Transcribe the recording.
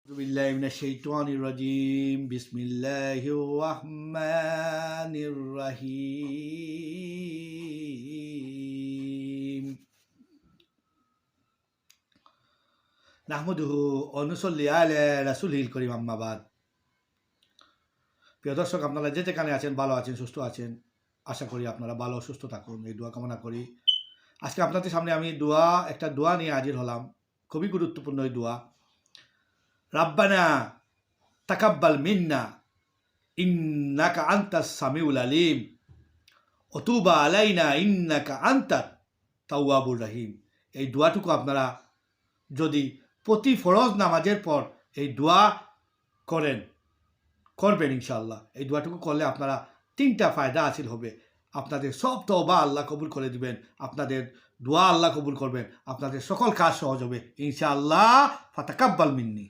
বিল্লাহি মিনাশ শাইতানির রাজিম বিসমিল্লাহির রহমানির রহিম নাহমাদুহু ওয়া নুসাল্লি আলা রাসূলিল কারীম আম্মা বাদ। প্রিয় দর্শক, আপনারা যে যেখানে আছেন ভালো আছেন, সুস্থ আছেন, আশা করি আপনারা ভালো সুস্থ থাকুন, এই দোয়া কামনা করি। আজকে আপনাদের সামনে আমি একটা দোয়া নিয়ে হাজির হলাম। খুবই গুরুত্বপূর্ণ এই দোয়া। রাব্বানা তাকাব্বাল মিন্না ইন্নাকা আনতাস সামিউল আলিম ওয়া তুব আলাইনা ইন্নাকা আনতাত তাওয়াবুর রহিম। এই দোয়াটুকু আপনারা যদি প্রতি ফরজ নামাজের পর এই দোয়া করবেন ইনশাআল্লাহ। এই দোয়াটুকু করলে আপনারা তিনটা ফায়দা হাসিল হবে। আপনাদের সব তওবা আল্লাহ কবুল করে দিবেন, আপনাদের দোয়া আল্লাহ কবুল করবেন, আপনাদের সকল কাজ সহজ হবে ইনশাআল্লাহ। ফাতাকাব্বাল মিন্নি।